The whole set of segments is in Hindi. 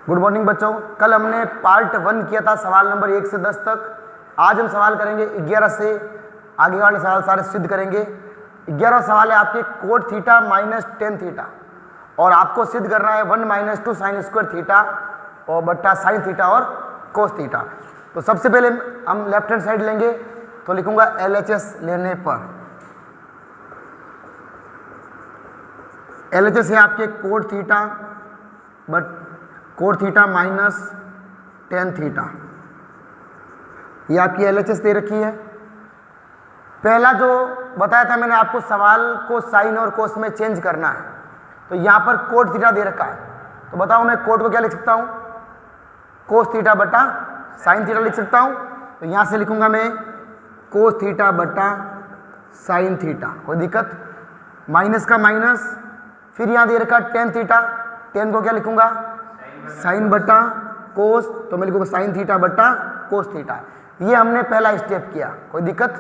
गुड मॉर्निंग बच्चों। कल हमने पार्ट 1 किया था सवाल नंबर 1 से 10 तक। आज हम सवाल करेंगे 11 से, आगे वाले सवाल सारे सिद्ध करेंगे। 11वां सवाल है आपके cot theta minus ten theta, और आपको सिद्ध करना है 1 माइनस 2 साइन स्क्वायर थीटा और बट्टा साइन थीटा और कोस थीटा। तो सबसे पहले हम लेफ्ट हैंड साइड लेंगे, तो लिखूंगा LHS लेने पर। LHS है आपके cot theta cot theta minus ten theta, ये आपकी LHS दे रखी है। पहला जो बताया था मैंने आपको, सवाल को साइन और कोस में चेंज करना है, तो यहाँ पर कोट थीटा दे रखा है। तो बताओ मैं कोट को क्या लिख सकता हूँ, कोस थीटा बटा साइन थीटा लिख सकता हूँ। तो यहाँ से लिखूंगा मैं कोस थीटा बटा साइन थीटा, कोई दिक्कत। माइनस का माइनस, फिर यहाँ दे रखा टेन थीटा, टेन को क्या लिखूंगा साइन बटा कोस, तो मैं लिखूंगा साइन थीटा बटा कोस थीटा। ये हमने पहला स्टेप किया, कोई दिक्कत।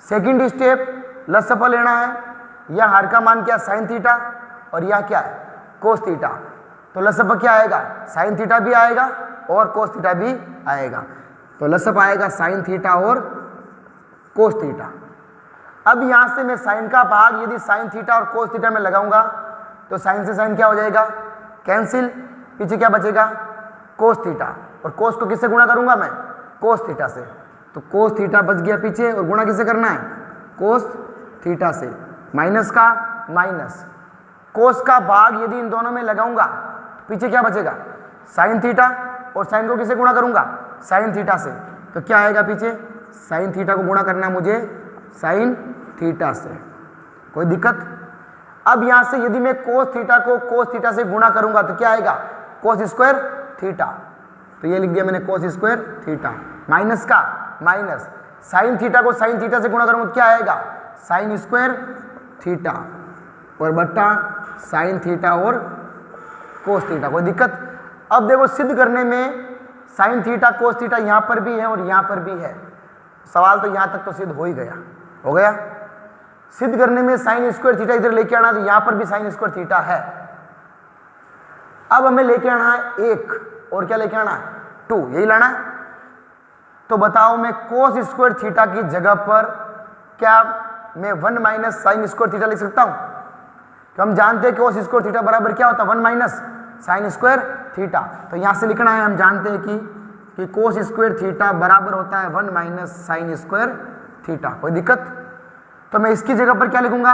सेकंड स्टेप लसफा लेना है, यह हर का मान क्या साइन थीटा और यह क्या है कोस थीटा। तो लसफा क्या आएगा, साइन थीटा भी आएगा और कोस थीटा भी आएगा। तो लसफा आएगा साइन थीटा और कोस थीटा। अब यहां से मैं साइन का भाग यदि साइन थीटा और कोस थीटा में लगाऊंगा तो साइन से साइन क्या हो जाएगा कैंसिल, पीछे क्या बचेगा कोस थीटा, और कोस को किससे गुणा करूंगा मैं कोस थीटा से। तो कोस थीटा बच गया पीछे, और गुणा किससे करना है कोस थीटा से। माइनस का माइनस, कोस का भाग यदि इन दोनों में लगाऊंगा तो पीछे क्या बचेगा साइन थीटा, और साइन को किससे गुणा करूंगा साइन थीटा से। तो क्या आएगा पीछे साइन थीटा को गुणा करना है मुझे साइन थीटा से, कोई दिक्कत। अब यहां से यदि मैं कोस थीटा को कोस थीटा से गुणा करूंगा तो क्या आएगा कोस स्क्वायर थीटा, तो ये लिख दिया मैंने कोस स्क्वायर थीटा। माइनस का माइनस, साइन थीटा को साइन थीटा से गुणा करूंगा तो क्या आएगा साइन स्क्वायर थीटा और बट्टा साइन थीटा और कोस थीटा, कोई दिक्कत। अब देखो सिद्ध करने में साइन थीटा कोस थीटा यहां पर भी है और यहां पर भी है, सवाल तो यहां तक तो सिद्ध हो ही गया, हो गया। सिद्ध करने में साइन स्क्वायर थीटा इधर लेके आना, तो यहां पर भी साइन स्क्वायर थीटा है। अब हमें लेके आना है एक, और क्या लेके आना है 2, यही लाना है। तो बताओ मैं कोस स्क्वायर थीटा की जगह पर क्या मैं 1 माइनस साइन स्क्वायर थीटा लिख सकता हूं। तो हम जानते हैं कोस स्क्वायर थीटा बराबर क्या होता है 1 माइनस साइन स्क्वायर थीटा। तो यहां से लिखना है, हम जानते हैं कि कोस स्क्वायर थीटा बराबर होता है 1 माइनस साइन स्क्वायर थीटा, कोई दिक्कत। तो मैं इसकी जगह पर क्या लिखूंगा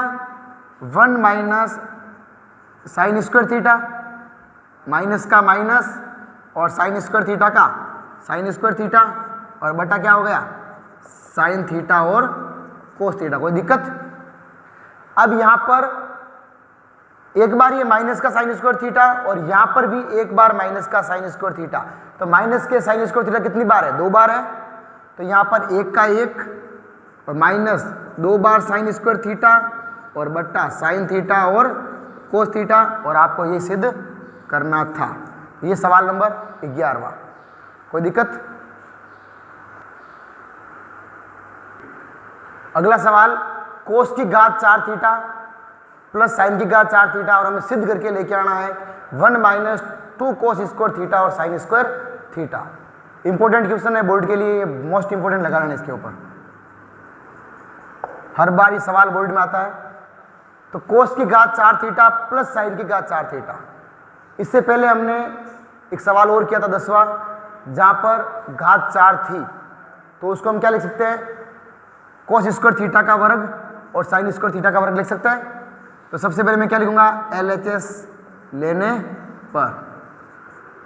1 minus sign square theta, minus का माइनस और साइन स्क्वायर थीटा का साइन स्क्वायर थीटा, और बटा क्या हो गया साइन थीटा और कोस थीटा, कोई दिक्कत। अब यहां पर एक बार ये माइनस का साइन स्क्वायर थीटा और यहां पर भी एक बार माइनस का साइन स्क्वायर थीटा। तो माइनस के साइन स्क्वायर थीटा कितनी बार है 2 बार है, तो यहां पर 1 का 1 और माइनस 2 बार साइन स्क्वायर थीटा और बट्टा साइन थीटा और कोस थीटा, और आपको ये सिद्ध करना था। ये सवाल नंबर 11वां, कोई दिक्कत। अगला सवाल, कोस की घात 4 थीटा प्लस साइन की घात 4 थीटा, और हमें सिद्ध करके लेके आना है 1 माइनस 2 कोस स्क्वायर थीटा और sign square theta. Important question है बोर्ड के लिए, मोस्ट इंपॉर्टेंट लगा लेना इसके ऊपर, हर बार ये सवाल बोर्ड में आता है। तो कोस की घात 4 थीटा प्लस साइन की घात 4 थीटा। इससे पहले हमने एक सवाल और किया था 10वां, जहां पर घात 4 थी, तो उसको हम क्या लिख सकते हैं कोस स्क्वायर थीटा का वर्ग और साइन स्क्वायर थीटा का वर्ग लिख सकते हैं। तो सबसे पहले मैं क्या लिखूंगा LHS लेने पर।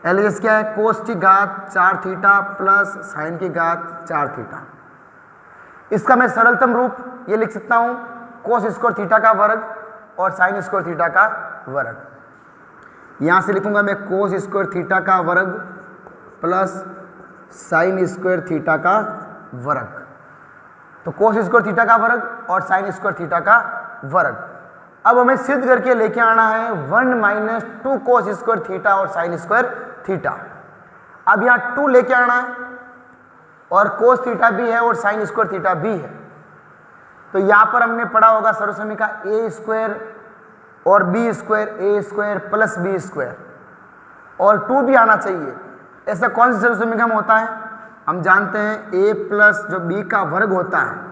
LHS क्या है कोस की घात 4 थीटा प्लस साइन की घात 4 थीटा। इसका मैं सरलतम रूप ये लिख सकता हूं कोस स्क्वायर थीटा का वर्ग और साइन स्क्वायर थीटा का वर्ग। यहां से लिखूंगा मैं कोस स्क्वायर थीटा का वर्ग प्लस साइन स्क्वायर थीटा का वर्ग। तो कोस स्क्वायर थीटा का वर्ग और साइन स्क्वायर थीटा का वर्ग। अब हमें सिद्ध करके लेके आना है 1 माइनस 2 कोस स्क्वायर थीटा और साइन स्क्वायर थीटा। अब यहां 2 लेके आना है, और कोस थीटा भी है और साइन स्क्वायर थीटा भी है। तो यहां पर हमने पढ़ा होगा सर्वसमीका a स्क्वायर और b square a square plus b square, और 2 भी आना चाहिए। ऐसा कौन सा समीकरण होता है? हम जानते हैं a प्लस जो b का वर्ग होता है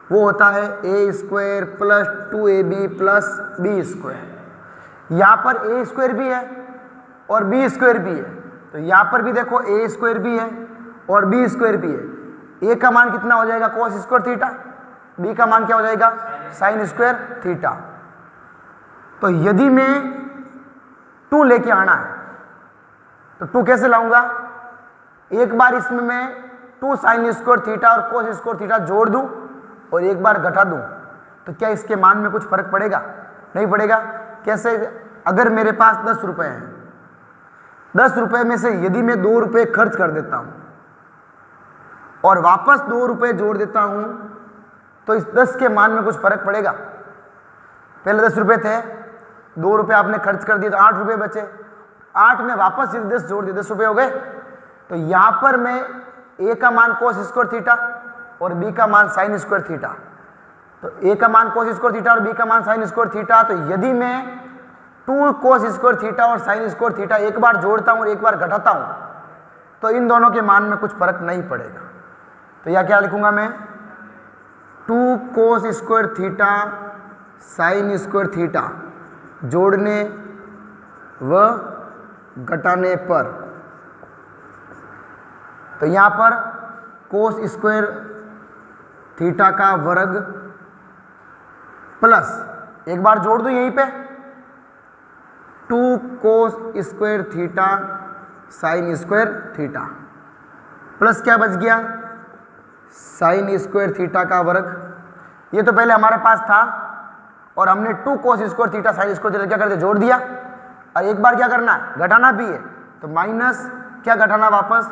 वो होता है a square plus 2ab plus b square. यहाँ पर a स्क्वायर भी है और b स्क्वायर भी है, तो यहाँ पर भी देखो a स्क्वायर भी है और b स्क्वायर भी है। a का मान कितना हो जाएगा? cos square theta. b का मान क्या हो जाएगा? sin square theta. तो यदि मैं 2 लेके आना है तो 2 कैसे लाऊंगा? एक बार इसमें मैं 2 sin स्क्वायर थीटा और cos स्क्वायर थीटा जोड़ दूं और एक बार घटा दूं, तो क्या इसके मान में कुछ फर्क पड़ेगा? नहीं पड़ेगा। कैसे? अगर मेरे पास 10 रुपए हैं, 10 रुपए में से यदि मैं 2 रुपए खर्च कर देता हूं और वापस 2 रुपए जोड़ देता हूं तो इस 10 के मान में कुछ फर्क पड़ेगा? पहले 10 रुपए थे, 2 रुपए आपने खर्च कर दिए तो 8 रुपए बचे, 8 में वापस से 10 जोड़ दिए, 10 रुपए हो गए। तो यहां पर मैं a का मान cos स्क्वायर थीटा और b का मान sin स्क्वायर थीटा, तो a का मान cos स्क्वायर थीटा और b का मान sin स्क्वायर थीटा, तो यदि मैं 2 cos स्क्वायर थीटा और sin स्क्वायर थीटा एक बार जोड़ता हूं और एक बार घटाता हूं तो इन दोनों के मान में कुछ फर्क नहीं पड़ेगा। तो यह क्या लिखूंगा मैं? 2 cos square theta sin square theta जोड़ने व घटाने पर, तो यहां पर cos स्क्वायर थीटा का वर्ग प्लस एक बार जोड़ दूं यहीं पे 2 cos square theta sin square theta plus क्या बच गया? sin स्क्वायर थीटा का वर्ग। ये तो पहले हमारे पास था और हमने 2 cos square theta sin square theta क्या कर दिया? जोड़ दिया। और एक बार क्या करना है? घटाना भी है, तो माइनस क्या घटाना वापस?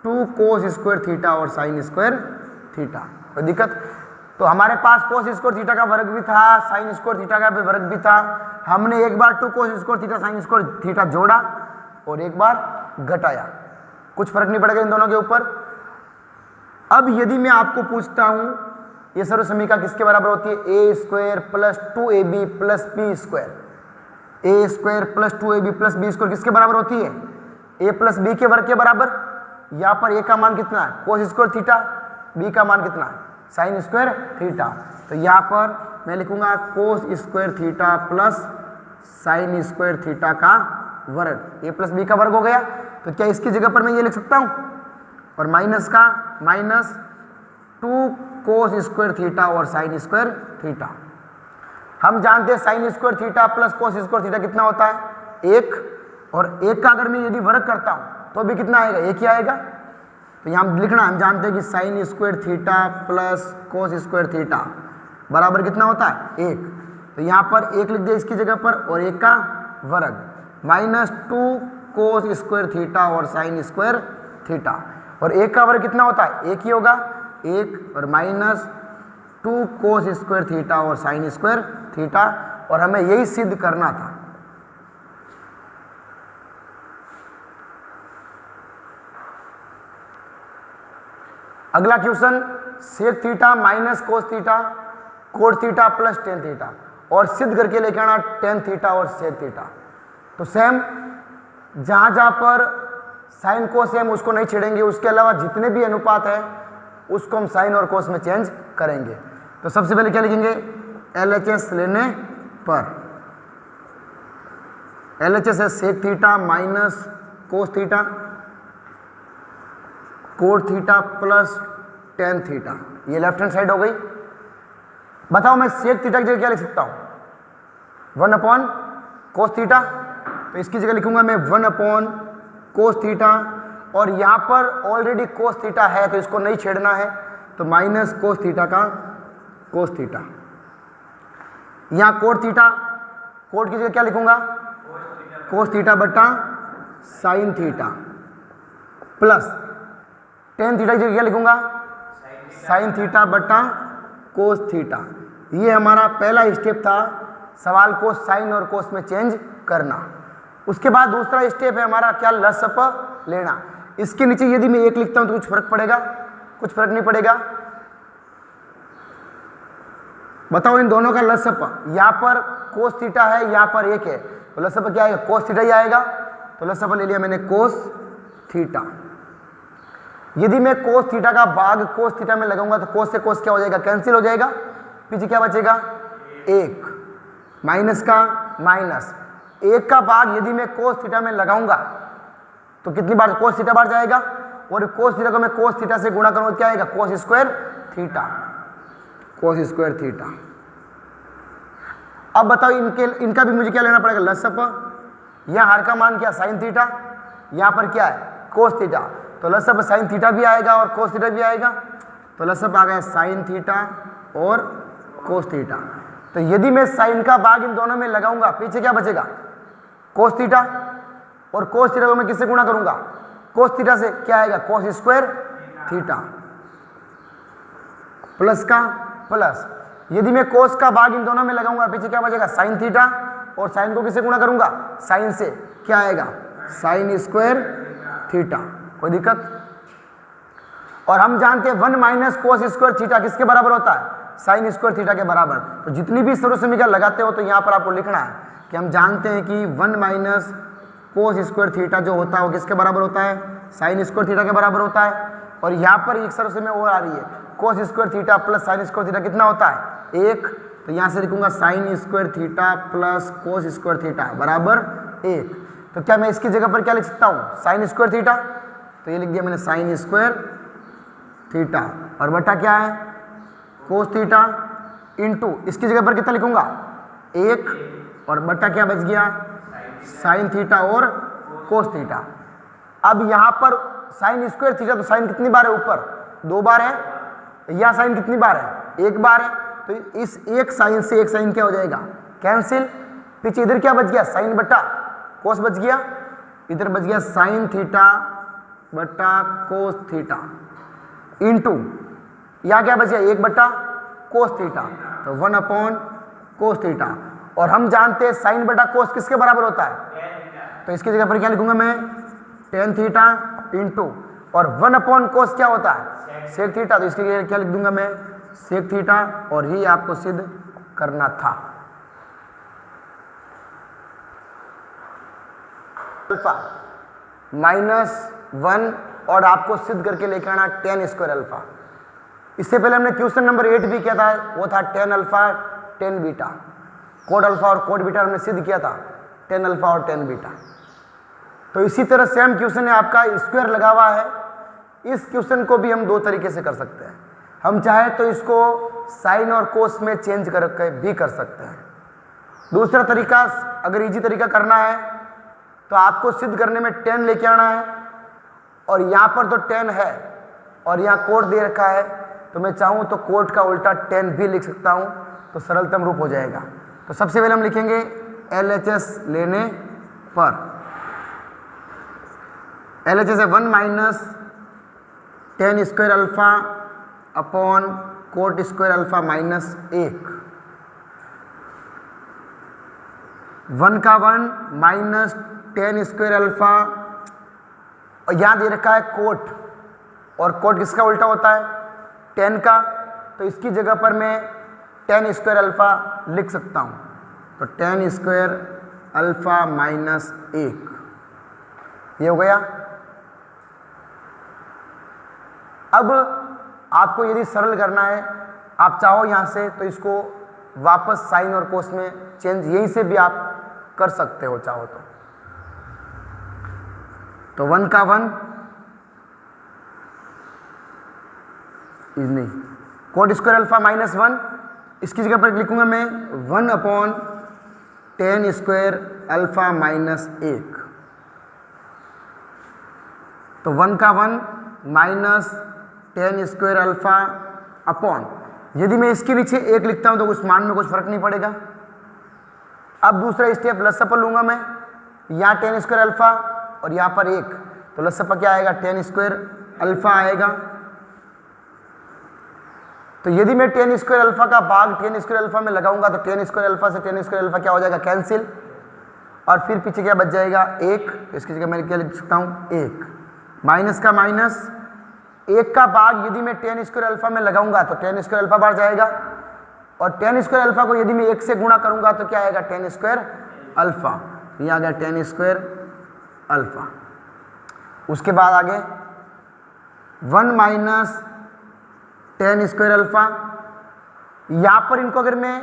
2 cos स्क्वायर थीटा और sin स्क्वायर थीटा। कोई दिक्कत? तो हमारे पास cos स्क्वायर थीटा का वर्ग भी था, sin स्क्वायर थीटा का भी वर्ग भी था। हमने एक बार 2 cos square theta sin square theta जोड़ा और एक बार घटाया, कुछ फर्क नहीं पड़ेगा इन दोनों के ऊपर। अब यदि मैं आपको पूछता हूं ये सर्व समीकरण किसके बराबर होती है? a square plus 2ab plus b square. a square plus 2ab plus b square किसके बराबर होती है? a प्लस b के वर्ग के बराबर। यहाँ पर a का मान कितना है? cos square theta. b का मान कितना है? sin square theta. तो यहाँ पर मैं लिखूंगा cos square theta plus sin square theta का वर्ग। a प्लस b का वर्ग हो गया, तो क्या इसकी जगह पर मैं ये लिख सकता हूँ? और माइनस का माइनस 2 cos स्क्वायर थीटा और sin स्क्वायर थीटा। हम जानते हैं sin square theta plus cos square theta कितना होता है? 1, और 1 का अगर मैं यदि वर्ग करता हूं तो भी कितना आएगा? 1 ही आएगा। तो यहाँ लिखना, हम जानते हैं कि sin square theta plus cos square theta बराबर कितना होता है? 1। तो यहाँ पर 1 लिख दिया इसकी जगह पर और 1 का वर्ग माइनस 2 cos स्क्वायर थीटा और sin स्क्वायर थीटा, और 1 का वर्ग कितना होता है? 1 ही होगा। 1 और माइनस 2 cos स्क्वायर थीटा और sin स्क्वायर थीटा, और हमें यही सिद्ध करना था। अगला question, sec theta minus cos theta cot theta plus tan theta, और सिद्ध करके लेके आना टेन थीटा और सेक थीटा। तो सेम जहां जहां पर साइन कोस है हम उसको नहीं छेड़ेंगे, उसके अलावा जितने भी अनुपात है उसको हम साइन और कोस में चेंज करेंगे। तो सबसे पहले क्या लिखेंगे? LHS लेने पर LHS है sec theta minus cos theta cot theta plus tan theta, ये लेफ्ट हैंड साइड हो गई। बताओ मैं सेक थीटा की जगह क्या लिख सकता हूं? 1 अपॉन कोस थीटा, तो इसकी जगह लिखूंगा मैं 1 अपॉन कोस थीटा, और यहां पर ऑलरेडी कोस थीटा है तो इसको नहीं छेड़ना है, तो माइनस कोस थीटा का कोस थीटा। यहां कोट थीटा, कोट की जगह क्या लिखूंगा? कोस थीटा बटा sine theta plus tan theta की जगह क्या लिखूंगा? साइन थीटा बटा कोस थीटा। ये हमारा पहला स्टेप था सवाल को साइन और कोस में चेंज करना। उसके बाद दूसरा स्टेप है हमारा क्या? लसप लेना। इसके नीचे यदि मैं 1 लिखता हूं तो कुछ फर्क पड़ेगा? कुछ फर्क नहीं पड़ेगा। बताओ इन दोनों का लसप, यहां पर कोस थीटा है, यहां पर 1 है, तो लसअप क्या आएगा, कोस थीटा ही आएगा। तो लसअप ले लिया मैंने कोस थीटा। यदि मैं कोस थीटा का भाग कोस थीटा में लगाऊंगा तो कोस से कोस क्या हो जाएगा, कैंसिल हो जाएगा। पीछे क्या बचेगा, 1 माइनस का माइनस 1 का भाग यदि मैं कोस थीटा में लगाऊंगा तो कितनी बार कोस थीटा बार जाएगा, और कोस थीटा को मैं कोस थीटा से गुणा करूंगा क्या आएगा, कोस स्क्वायर थीटा, कोस स्क्वायर थीटा। अब बताओ इनका भी मुझे क्या लेना पड़ेगा, लसअप। यहां हर का मान क्या, साइन थीटा, यहां पर क्या है, कोस थीटा। तो लसअप साइन थीटा भी आएगा और कोस थीटा भी आएगा। तो लसअप आ गया साइन थीटा और कोस थीटा। तो यदि मैं साइन का भाग इन दोनों में लगाऊंगा पीछे क्या बचेगा, कोस थीटा, और कोस थीटा को मैं किससे गुणा करूंगा, कोस थीटा से, क्या आएगा, कोस स्क्वायर थीटा प्लस का प्लस। यदि मैं कोस का भाग इन दोनों में लगाऊंगा पीछे क्या बचेगा, साइन थीटा, और साइन को किससे गुणा करूंगा, साइन से, क्या आएगा, साइन स्क्वायर थीटा। कोई दिक्कत। और हम जानते हैं 1 माइनस कोस स्क्वायर थीटा किसके बराबर होता है, साइन स्क्वायर थीटा के बराबर। तो जितनी भी सर्व समीकरण लगाते हो तो यहां पर आपको लिखना है कि हम जानते हैं कि 1 माइनस कोस स्क्वायर थीटा जो होता है वो किसके बराबर होता है, साइन स्क्वायर थीटा के बराबर होता है। और यहाँ पर एक सर्व समीकरण और आ रही है, cos square theta plus sign square theta कितना होता है, 1। तो यहाँ से लिखूंगा sine square theta plus cos square theta बराबर 1। तो क्या मैं इसकी जगह पर क्या लिख सकता हूँ, साइन स्क्वायर थीटा। तो ये लिख दिया मैंने साइन स्क्वायर थीटा, और बटा क्या है, कोस थीटा, इंटू इसकी जगह पर कितना लिखूंगा, 1, और बटा क्या बच गया, साइन थीटा और कोस थीटा। अब यहां पर साइन स्क्वायर थीटा, तो साइन कितनी बार है, ऊपर 2 बार है, या साइन कितनी बार है, 1 बार है। तो इस एक साइन से एक साइन क्या हो जाएगा, कैंसिल। पीछे इधर क्या बच गया, साइन बटा कोस बच गया, इधर बच गया साइन थीटा बटा कोस थीटा, इंटू यहाँ क्या बच गया, 1 बटा कोस थीटा, तो 1 अपॉन कोस थीटा। और हम जानते हैं साइन बटा कोस किसके बराबर होता है, तो इसकी जगह पर क्या लिखूंगा मैं, टेन थीटा इंटू, और 1 अपॉन कोस क्या होता है, सेक थीटा। तो इसकी जगह क्या लिख दूंगा मैं, सेक थीटा। और ये आपको सिद्ध करना था। अल्फा -1 और आपको सिद्ध करके लेकर आना टेन स्क्वायर अल्फा। इससे पहले हमने क्वेश्चन नंबर 8 भी किया था, वो था tan alpha tan beta, code alpha और कोड बीटा हमने सिद्ध किया था, टेन अल्फा और टेन बीटा। तो इसी तरह सेम क्वेश्चन है आपका, स्क्वायर लगा हुआ है। इस क्वेश्चन को भी हम 2 तरीके से कर सकते हैं। हम चाहे तो इसको साइन और कोस में चेंज करके भी कर सकते हैं। दूसरा तरीका, अगर इजी तरीका करना है तो आपको सिद्ध करने में 10 लेके आना है, और यहाँ पर तो 10 है और यहाँ कोड दे रखा है, तो मैं चाहूँ तो कोड का उल्टा 10 भी लिख सकता हूँ, तो सरलतम रूप हो जाएगा। तो सबसे पहले हम लिखेंगे LHS लेने पर, LHS है 1 minus ten square alpha upon coat square alpha minus 1, 1 का 1 माइनस टेन स्क्वायर अल्फा, और यहाँ दे रखा है कोट, और कोट किसका उल्टा होता है, 10 का। तो इसकी जगह पर मैं टेन स्क्वायर अल्फा लिख सकता हूँ, तो टेन स्क्वायर अल्फा माइनस 1, ये हो गया। अब आपको यदि सरल करना है, आप चाहो यहाँ से तो इसको वापस साइन और कोस में चेंज यहीं से भी आप कर सकते हो चाहो तो 1 का 1 नहीं, कोट स्क्वायर अल्फा माइनस 1, इसकी जगह पर लिखूंगा मैं 1 upon ten square alpha minus 1, तो 1 का 1 minus ten square alpha upon, यदि मैं इसके नीचे 1 लिखता हूं तो उस मान में कुछ फर्क नहीं पड़ेगा। अब दूसरा स्टेप लसअप लूंगा मैं, यहाँ टेन स्क्वायर अल्फा और यहाँ पर 1, तो लसअप क्या आएगा, टेन स्क्वायर अल्फा आएगा। तो यदि मैं टेन स्क्वायर अल्फा का भाग टेन स्क्वायर अल्फा में लगाऊंगा तो टेन स्क्वायर अल्फा से टेन स्क्वायर अल्फा क्या हो जाएगा, कैंसिल, और फिर पीछे क्या बच जाएगा 1, इसकी जगह मैं क्या लिख सकता हूँ 1, माइनस का माइनस, 1 का भाग यदि मैं टेन स्क्वायर अल्फा में लगाऊंगा तो टेन स्क्वायर अल्फा बढ़ जाएगा, और टेन स्क्वायर अल्फा को यदि मैं 1 से गुणा करूंगा तो क्या आएगा, टेन स्क्वायर अल्फा। ये आ गया टेन स्क्वायर अल्फा। उसके बाद आगे 1 माइनस टेन स्क्वायर अल्फा। यहाँ पर इनको अगर मैं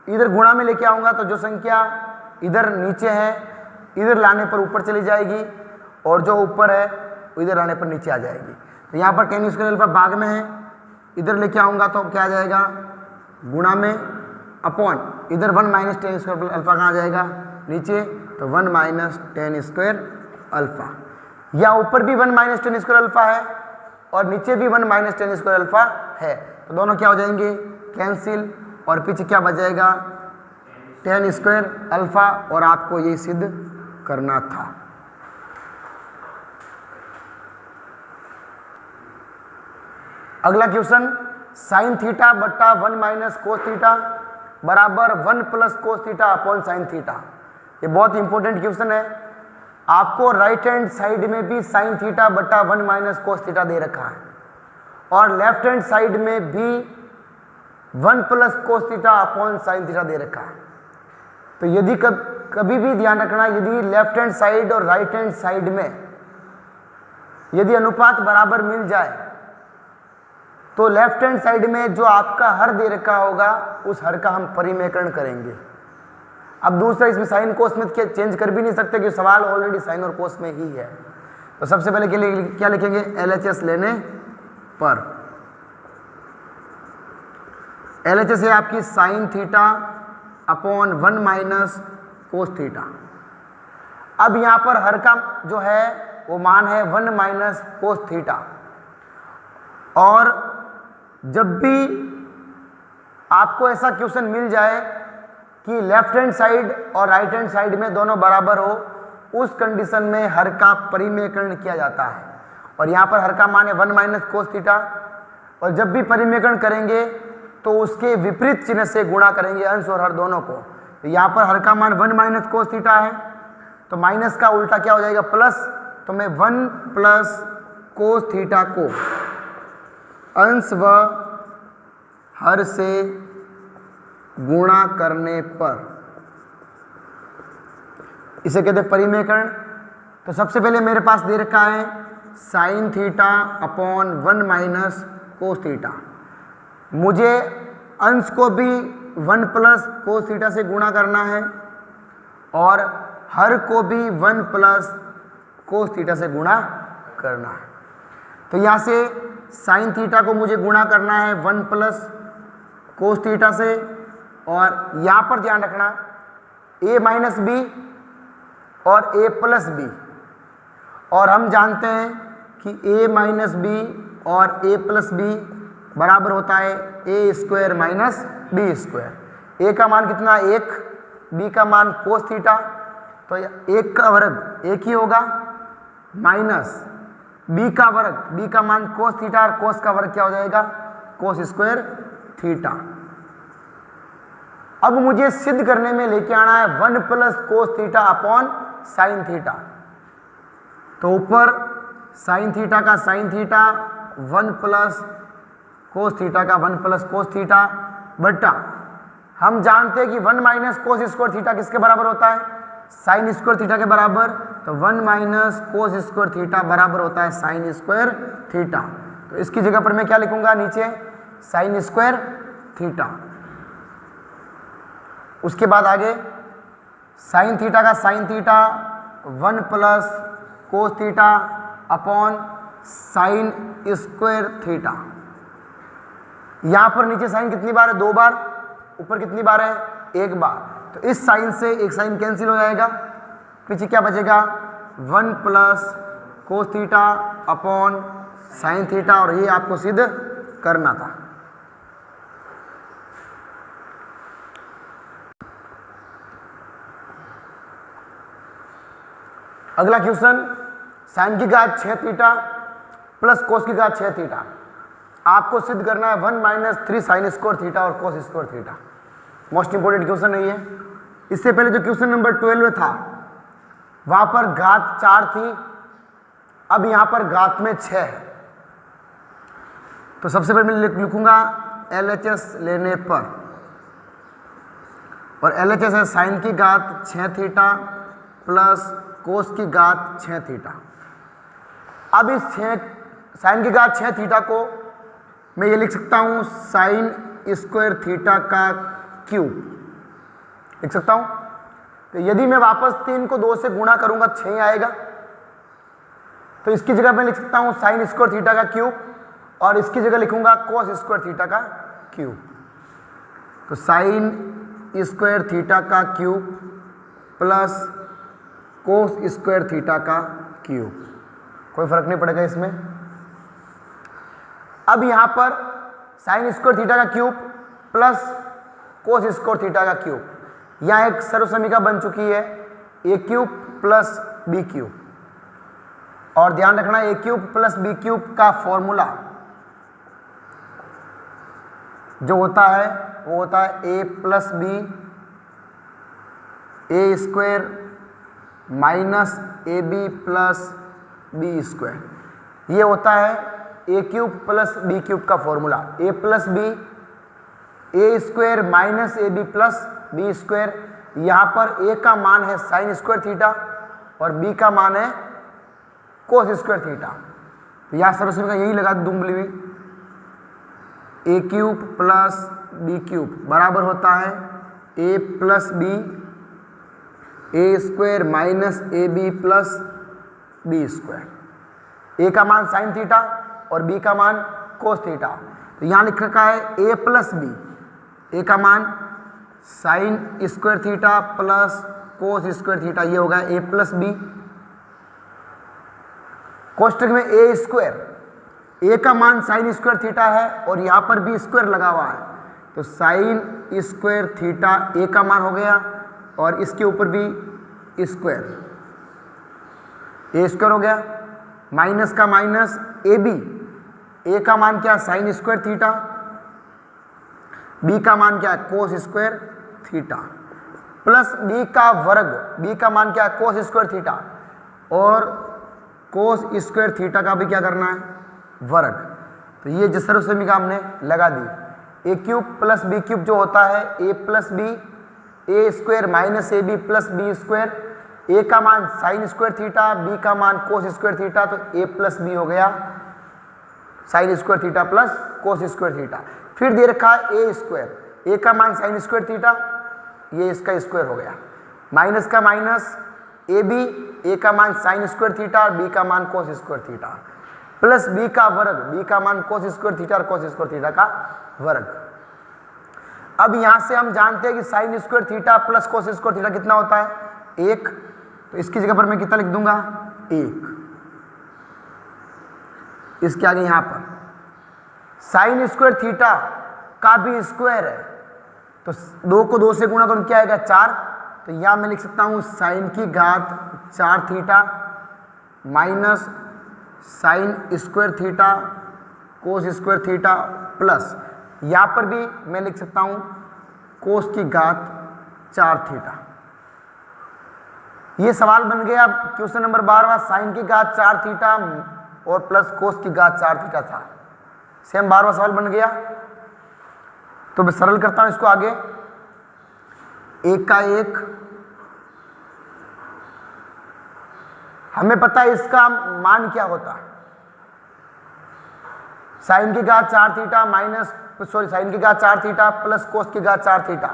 इधर गुणा में लेके आऊँगा तो जो संख्या इधर नीचे है इधर लाने पर ऊपर चली जाएगी और जो ऊपर है इधर लाने पर नीचे आ जाएगी। तो यहाँ पर टेन स्क्वायर अल्फा भाग में है, इधर लेके आऊँगा तो क्या आ जाएगा गुणा में अपॉन इधर 1 माइनस टेन स्क्वायर अल्फा कहाँ आ जाएगा नीचे, तो 1 माइनस टेन स्क्वायर अल्फा। या ऊपर भी 1 माइनस टेन स्क्वायर अल्फा है और नीचे भी 1 माइनस टेन स्क्वायर अल्फा है, तो दोनों क्या हो जाएंगे कैंसिल और पीछे क्या बच जाएगा टेन स्क्वायर अल्फा। और आपको ये सिद्ध करना था। अगला क्वेश्चन साइन थीटा बट्टा 1 माइनस कोस थीटा बराबर 1 plus cos theta upon sine theta. ये बहुत इंपॉर्टेंट क्वेश्चन है। आपको राइट हैंड साइड में भी साइन थीटा बट्टा 1 माइनस कोस थीटा दे रखा है और लेफ्ट हैंड साइड में भी 1 plus cos theta upon sine theta दे रखा है। तो यदि कभी भी ध्यान रखना, यदि लेफ्ट हैंड साइड और राइट हैंड साइड में यदि अनुपात बराबर मिल जाए तो लेफ्ट हैंड साइड में जो आपका हर दे रखा होगा उस हर का हम परिमेयकरण करेंगे। अब दूसरा इसमें साइन कोस में चेंज कर भी नहीं सकते क्योंकि सवाल ऑलरेडी साइन और कोस में ही है। तो सबसे पहले के लिए क्या लिखेंगे LHS लेने पर LHS है आपकी sine theta upon 1 minus cos theta. अब यहाँ पर हर का जो है वो मान है 1 माइनस कोस थीटा। और जब भी आपको ऐसा क्वेश्चन मिल जाए कि लेफ्ट हैंड साइड और राइट हैंड साइड में दोनों बराबर हो, उस कंडीशन में हर का परिमेयकरण किया जाता है। और यहाँ पर हर का मान है 1 माइनस कोस थीटा और जब भी परिमेयकरण करेंगे तो उसके विपरीत चिन्ह से गुणा करेंगे अंश और हर दोनों को। तो यहाँ पर हर का मान 1 माइनस कोस थीटा है तो माइनस का उल्टा क्या हो जाएगा प्लस। तो मैं 1 प्लस कोस थीटा को अंश व हर से गुणा करने पर इसे कहते हैं परिमेयकरण। तो सबसे पहले मेरे पास दे रखा है sine theta upon 1 minus cos theta. मुझे अंश को भी 1 प्लस कोस थीटा से गुणा करना है और हर को भी 1 प्लस कोस थीटा से गुणा करना है। तो यहाँ से साइन थीटा को मुझे गुणा करना है 1 प्लस कोस थीटा से और यहाँ पर ध्यान रखना a माइनस बी और a प्लस बी। और हम जानते हैं कि a माइनस बी और a प्लस बी बराबर होता है a square minus B square. a का मान कितना 1, b का मान कोस थीटा, तो 1 का वर्ग 1 ही होगा माइनस b का वर्ग, b का मान कोस थीटा और कोस का वर्ग क्या हो जाएगा कोस स्क्वायर थीटा। अब मुझे सिद्ध करने में लेके आना है 1 plus cos theta upon sine theta. तो ऊपर साइन थीटा का sine theta 1 plus cos theta का 1 प्लस कोस थीटा बट्टा हम जानते हैं कि 1 माइनस कोस स्क्वायर थीटा किसके बराबर होता है साइन स्क्वायर थीटा के बराबर। तो 1 माइनस कोस स्क्वायर थीटा बराबर होता है साइन स्क्वायर थीटा। तो इसकी जगह पर मैं क्या लिखूंगा नीचे साइन स्क्वायर थीटा। उसके बाद आगे साइन थीटा का sine theta 1 plus cos theta upon sign square theta. यहाँ पर नीचे साइन कितनी बार है 2 बार, ऊपर कितनी बार है 1 बार। तो इस साइन से एक साइन कैंसिल हो जाएगा, पीछे क्या बचेगा 1 plus cos theta upon sine theta. और ये आपको सिद्ध करना था। अगला क्वेश्चन साइन की घात 6 थीटा प्लस कोस की घात 6 थीटा। आपको सिद्ध करना है 1 माइनस 3 साइन स्क्वायर थीटा और कोस square theta. Most important question नहीं है। इससे पहले जो क्वेश्चन नंबर 12 था वहां पर घात 4 थी, अब यहां पर घात में 6 है। तो सबसे पहले मैं लिखूंगा LHS लेने पर और LHS है साइन की घात 6 थीटा प्लस कोस की घात 6 थीटा। अब इस साइन की घात 6 थीटा को मैं ये लिख सकता हूँ साइन स्क्वायर थीटा का क्यूब लिख सकता हूँ। तो यदि मैं वापस 3 को 2 से गुणा करूंगा 6 आएगा, तो इसकी जगह मैं लिख सकता हूँ साइन स्क्वायर थीटा का क्यूब और इसकी जगह लिखूंगा कोस स्क्वायर थीटा का क्यूब। तो साइन स्क्वायर थीटा का cube plus cos square theta का क्यूब, कोई फर्क नहीं पड़ेगा इसमें। अब यहां पर साइन स्क्वायर थीटा का cube plus cos square theta का क्यूब, यहां एक सर्वसमीका बन चुकी है A cube plus B cube. और ध्यान रखना A cube plus B cube का फॉर्मूला जो होता है वो होता है A plus B A square minus A B plus B square. ये होता है A cube plus B cube का formula. A plus B A square minus A B plus B square. यहाँ पर ए का मान है साइन स्क्वायर थीटा और बी का मान है कोस स्क्वायर थीटा। तो यहाँ सर्वसमीका यही लगा दूंगी भी, A cube plus B cube बराबर होता है A plus B A square minus A B plus B square. A का मान साइन थीटा और बी का मान कोस थीटा। तो यहाँ लिख रखा है ए प्लस बी, ए का मान sine square theta plus cos square theta, ये होगा ए प्लस बी। कोष्टक में ए स्क्वायर, ए का मान साइन स्क्वायर थीटा है और यहाँ पर भी स्क्वायर लगा हुआ है, तो साइन स्क्वायर थीटा ए का मान हो गया और इसके ऊपर भी स्क्वायर, ए स्क्वायर हो गया। माइनस का माइनस ए बी, ए का मान क्या साइन स्क्वायर थीटा, बी का मान क्या है cos square theta, plus B का वर्ग, बी का मान क्या है कोस स्क्वायर थीटा और कोस स्क्वायर थीटा का भी क्या करना है वर्ग। तो ये जिस सर्वसमीका हमने लगा दी, A cube plus B cube जो होता है A plus B A square minus A B plus B square. A का मान साइन स्क्वायर थीटा, बी का मान कोस स्क्वायर थीटा, तो ए प्लस बी हो गया sign square theta plus cos square theta. फिर दे रखा है ए स्क्वायर, ए का मान साइन स्क्वायर थीटा, ये इसका स्क्वायर हो गया, माइनस का माइनस ए बी, ए का मान साइन स्क्वायर थीटा और बी का मान cos square theta, plus B का वर्ग, बी का मान कोस स्क्वायर थीटा और कोस स्क्वायर थीटा का वर्ग। अब यहां से हम जानते हैं कि sign square theta plus cos square theta कितना होता है 1, तो इसकी जगह पर मैं कितना लिख दूंगा 1। इसके आगे यहां पर साइन स्क्वायर थीटा का भी स्क्वायर है, तो 2 को 2 से गुणा करूं क्या आएगा 4, तो यहां मैं लिख सकता हूं साइन की घात 4 theta minus sign square theta cos square theta plus यहां पर भी मैं लिख सकता हूं कोस की घात 4 थीटा। ये सवाल बन गया क्वेश्चन नंबर 12वां, साइन की घात 4 थीटा और प्लस कोस की घात 4 थीटा था। सेम 12वां सवाल बन गया। तो मैं सरल करता हूं इसको आगे, 1 का 1, हमें पता है इसका मान क्या होता है, साइन की घात 4 थीटा माइनस साइन की घात 4 थीटा प्लस कोस की घात 4 थीटा।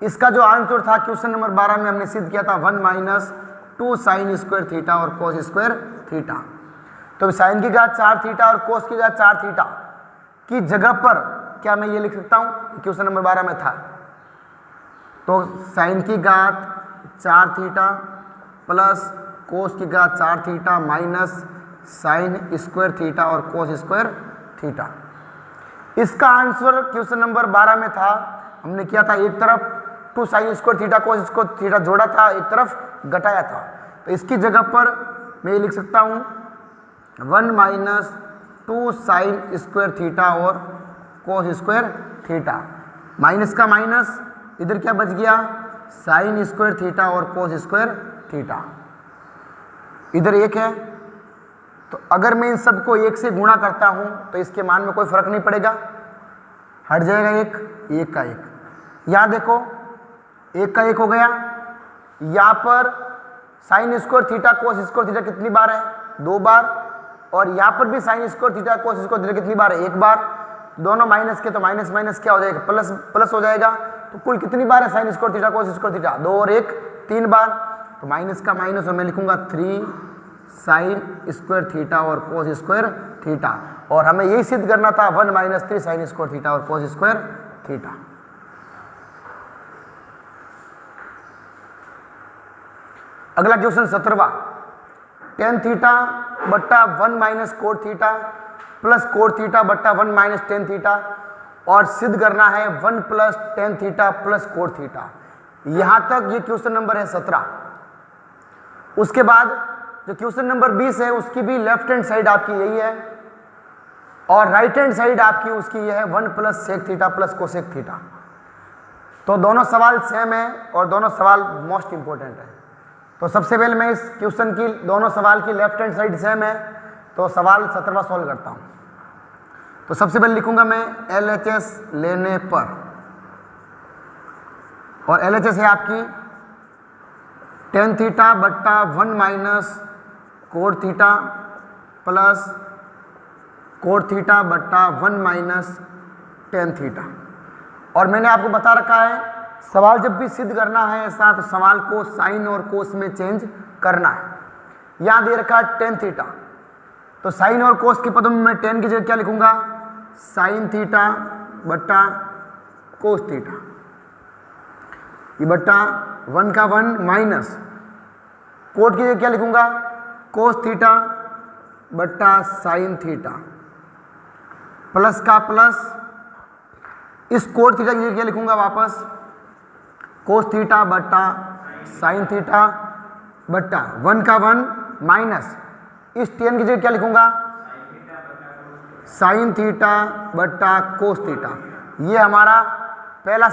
इसका जो आंसर था क्वेश्चन नंबर 12 में हमने सिद्ध किया था 1 माइनस 2 साइन स्क्वायर थीटा और कोस स्क्वायर थीटा। तो साइन की घात 4 थीटा और कोस की घात 4 थीटा की जगह पर क्या मैं ये लिख सकता हूं, क्वेश्चन नंबर 12 में था, तो साइन की घात 4 थीटा प्लस कोस की घात 4 theta minus sign square theta और कोस स्क्वायर थीटा। इसका आंसर क्वेश्चन नंबर 12 में था, हमने किया था एक तरफ 2 sign square theta cos square theta जोड़ा था, एक तरफ घटाया था। तो इसकी जगह पर मैं ये लिख सकता हूं 1 माइनस 2 साइन स्क्वायर थीटा और कोस स्क्वायर थीटा, माइनस का माइनस, इधर क्या बच गया साइन स्क्वायर थीटा और कोस स्क्वायर थीटा, इधर 1 है। तो अगर मैं इन सबको 1 से गुणा करता हूं तो इसके मान में कोई फर्क नहीं पड़ेगा, हट जाएगा 1 का 1। यहां देखो एक का एक हो गया। यहाँ पर sign square theta cos square theta कितनी बार है? 2 बार। और यहाँ पर भी sign square theta cos square theta कितनी बार है? 1 बार। दोनों माइनस के तो माइनस माइनस क्या हो जाएगा? प्लस प्लस हो जाएगा। तो कुल कितनी बार है sine square theta cos square theta? 2 और 1 3 बार। तो माइनस का माइनस और मैं लिखूंगा 3 साइन स्क्वायर थीटा और कोस स्क्वायर थीटा। और हमें यही सिद्ध करना था 1 - 3 साइन स्क्वायर थीटा और कोस स्क्वायर थीटा। अगला क्वेश्चन 17वां, टेन थीटा बट्टा 1 - coat theta plus cot theta बट्टा 1 - टेन थीटा और सिद्ध करना है 1 + ten theta plus cot theta. यहां तक ये क्वेश्चन नंबर है 17। उसके बाद जो क्वेश्चन नंबर 20 है उसकी भी लेफ्ट हैंड साइड आपकी यही है और राइट हैंड साइड आपकी उसकी ये है 1 + sec theta plus cosec theta. तो दोनों सवाल सेम है और दोनों सवाल मोस्ट इंपॉर्टेंट है। तो सबसे पहले मैं इस क्वेश्चन की दोनों सवाल की लेफ्ट हैंड साइड सेम है तो सवाल 17वां सॉल्व करता हूं। तो सबसे पहले लिखूंगा मैं LHS लेने पर, और LHS है आपकी टेन थीटा बट्टा 1 - coat theta plus cot theta बट्टा 1 - टेन थीटा। और मैंने आपको बता रखा है सवाल जब भी सिद्ध करना है ऐसा तो सवाल को साइन और कोस में चेंज करना है। यहां दे रखा है टेन थीटा, तो साइन और कोस के पदों में मैं टेन की जगह क्या लिखूंगा? साइन थीटा बट्टा कोस थीटा, ये बट्टा 1 का 1 माइनस कोट की जगह क्या लिखूंगा? कोस थीटा बट्टा साइन थीटा प्लस का प्लस इस कोट थीटा की जगह क्या लिखूंगा? वापस कोस थीटा बट्टा साइन थीटा बट्टा 1 का 1 माइनस इस टेन की जगह क्या लिखूंगा? साइन थीटा बट्टा कोस थीटा। ये हमारा पहला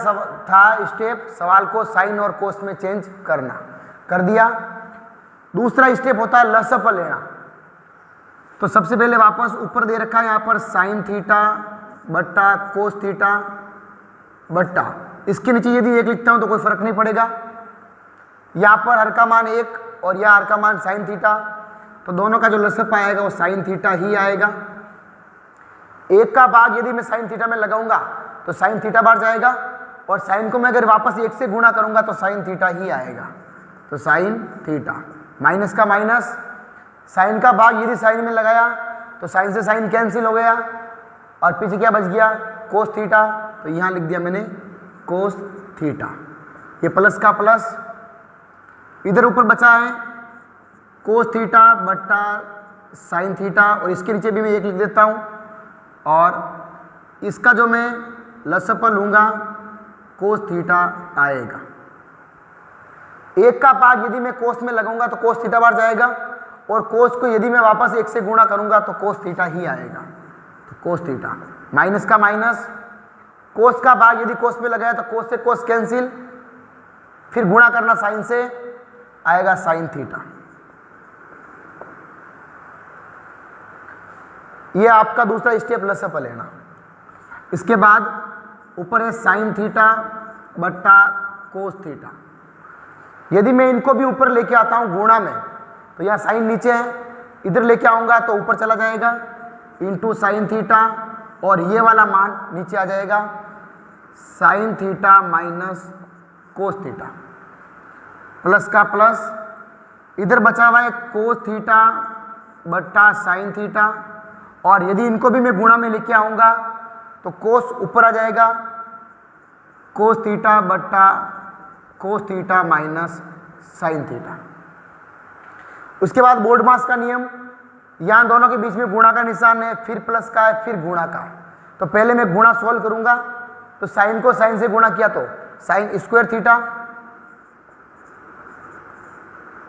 था स्टेप, सवाल को साइन और कोस में चेंज करना, कर दिया। दूसरा स्टेप होता है लसअप लेना। तो सबसे पहले वापस ऊपर दे रखा है यहाँ पर साइन थीटा बट्टा कोस थीटा बट्टा, इसके नीचे यदि 1 लिखता हूं तो कोई फर्क नहीं पड़ेगा। यहाँ पर हर का मान 1 और यहाँ हर का मान साइन थीटा, तो दोनों का जो लसअप आएगा वो साइन थीटा ही आएगा। 1 का भाग यदि मैं साइन थीटा में लगाऊंगा तो साइन थीटा बार जाएगा और साइन को मैं अगर वापस 1 से गुणा करूंगा तो साइन थीटा ही आएगा। तो साइन थीटा माइनस का माइनस, साइन का भाग यदि साइन में लगाया तो साइन से साइन कैंसिल हो गया और पीछे क्या बच गया? Cos theta. तो यहां लिख दिया मैंने कोस थीटा। ये प्लस का प्लस, इधर ऊपर बचा है कोस थीटा बट्टा साइन थीटा और इसके नीचे भी मैं 1 लिख देता हूं और इसका जो मैं लसअप लूंगा कोस थीटा आएगा। 1 का भाग यदि मैं कोस में लगाऊंगा तो कोस थीटा बार जाएगा और कोस को यदि मैं वापस 1 से गुणा करूंगा तो कोस थीटा ही आएगा। तो कोस थीटा माइनस का माइनस, कोस का भाग यदि कोस में लगाया तो कोस से कोस कैंसिल, फिर गुणा करना साइन से, आएगा साइन थीटा। ये आपका दूसरा स्टेप लसअप लेना। इसके बाद ऊपर है साइन थीटा बट्टा कोस थीटा। यदि मैं इनको भी ऊपर लेके आता हूं गुणा में तो यहाँ साइन नीचे है, इधर लेके आऊंगा तो ऊपर चला जाएगा इंटू साइन थीटा और ये वाला मान नीचे आ जाएगा sine theta minus cos theta plus का प्लस, इधर बचा हुआ है कोस थीटा बट्टा साइन थीटा और यदि इनको भी मैं गुणा में लेके आऊंगा तो कोस ऊपर आ जाएगा कोस थीटा बट्टा cos theta minus sine theta. उसके बाद बोर्ड मास का नियम, यहां दोनों के बीच में गुणा का निशान है, फिर प्लस का है, फिर गुणा का। तो पहले मैं गुणा सोल्व करूंगा तो साइन को साइन से गुणा किया तो साइन स्क्वायर थीटा